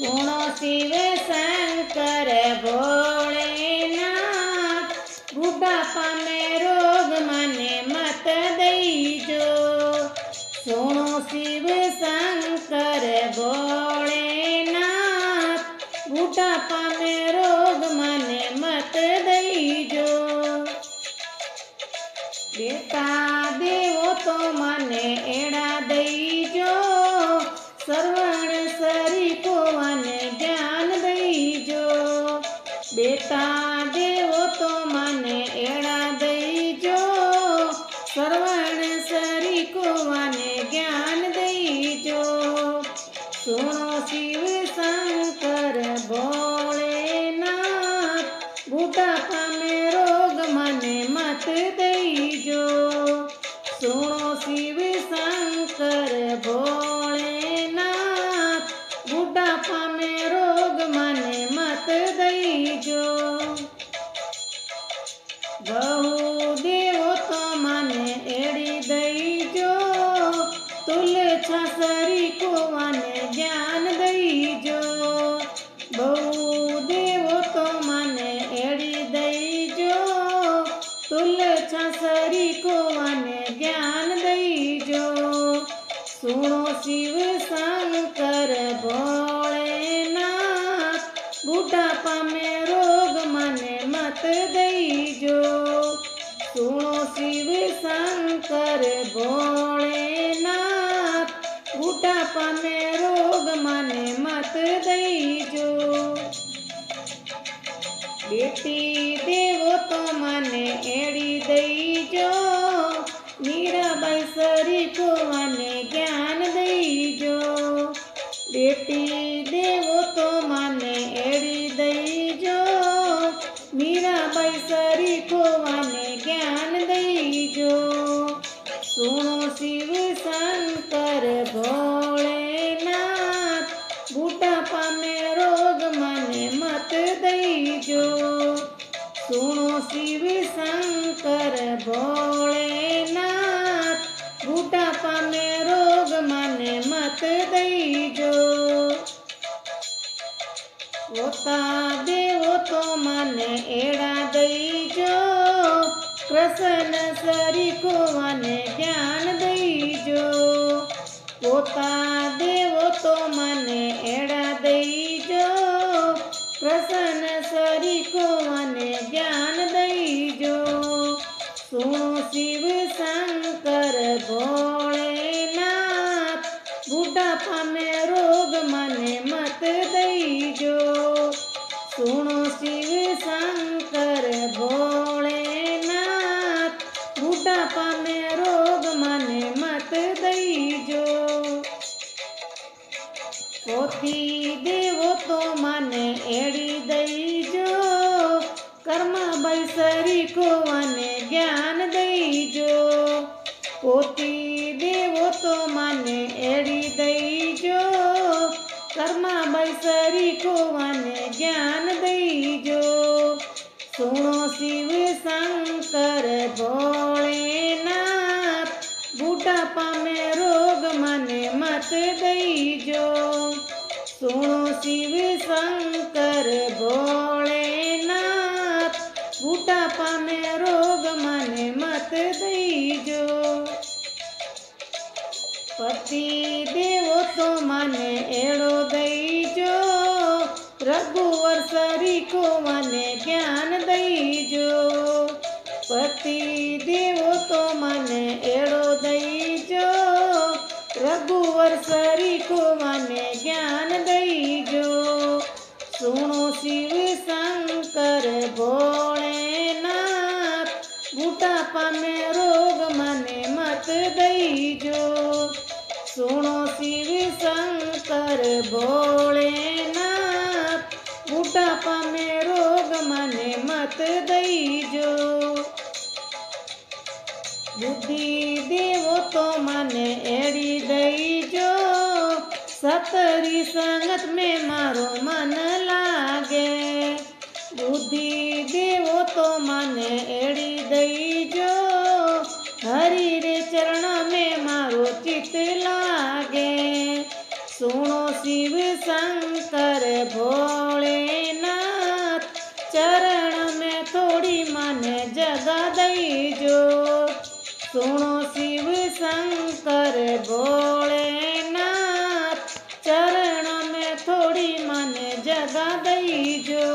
सुनो शिव शंकर भोलेनाथ, बुढ़ापा में रोग मने मत दईजो। सुनो शिव शंकर भोलेनाथ, बुढ़ापा में रोग मने मत दईजो। देता देवो तो मने एड़ा दईजो, श्रवण सरीको मने ज्ञान दईजो। बेटा देवो तो मने एड़ा दईजो, श्रवण सरीको मने ज्ञान दईजो। सुनो शिव शंकर भोलेनाथ, बुढ़ापा में रोग मने मत दईजो। सुनो शिव शंकर भोलेनाथ, बुढ़ापा में रोग मने मत दईजो। बहु देवो तो मने एड़ी दईजो, तुलछा सरी को मने ज्ञान दईजो। बहु देवो तो मने एड़ी दईजो, तुलछा सरी को मने ज्ञान दईजो। सुनो शिव शंकर भोलेनाथ, बुढ़ापा में रोग मने मत दईजो। सुनो शिव शंकर भोलेनाथ, बुढ़ापा में रोग मने मत दईजो। बेटी देवो तो मने एड़ी दईजो, मीराबाई सरी को मने ज्ञान दईजो। बेटी देवो तो मने एड़ी दईजो, मीराबाई सरी को मने ज्ञान दईजो। सुनो शिव शंकर भोलेनाथ, बुढ़ापा में रोग मने मत दईजो। सुनो शिव शंकर भोलेनाथ, बुढ़ापा में रोग मने मत दईजो। पोता देवो तो मने एड़ा दईजो, कृष्ण सरी को मने ज्ञान दईजो। पोता देवो तो मने एड़ा दईजो, कृष्ण सरी को मने ज्ञान दईजो। सुनो शिव शंकर भोलेनाथ, बुढ़ापा में रोग मने मत दईजो। सुनो शिव शंकर भोलेनाथ, बुढ़ापा में रोग मने मत दईजो। पोती देवो तो मने एड़ी दईजो, कर्माबाई सरी को मने ज्ञान दईजो। पोती देवो तो मने एड़ी दईजो, कर्माबाई सरी को मने ज्ञान दईजो। सुनो शिव शंकर भोलेनाथ, बुढ़ापा में रोग मने मत दईजो। सुनो शिव शंकर भोलेनाथ, बुढ़ापा में रोग मने मत दईजो। पति देवो तो मने एड़ो दईजो, रघुवर सरी को मने ज्ञान दईजो। पति देवो तो मने एड़ो दईजो, रघुवर सरी को मने ज्ञान दईजो। सुनो शिव शंकर भोलेनाथ, बुढ़ापा में रोग मने मत दईजो। सुनो शिव शंकर भोलेनाथ, बुढ़ापा में रोग मने मत दईजो। बुद्धि देवो तो मने एड़ी दईजो, सतरी संगत में मारो मन लागे। बुद्धि देवो तो मने एड़ी दईजो, हरि रे चरण में मारो चित लागे। सुनो शिव शंकर भोलेनाथ चरण में थोड़ी माने जगह दईजो। सुनो शिव शंकर भोलेनाथ चरण में थोड़ी माने जगह दईजो।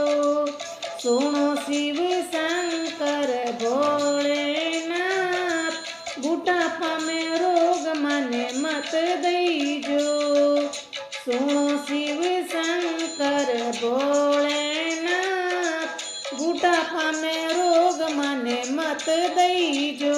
सुनो शिव शंकर भोलेनाथ बुढ़ापा में रोग माने मत दईजो। सुनो शिव शंकर भोलेनाथ बुढ़ापा में रोग माने मत दईजो।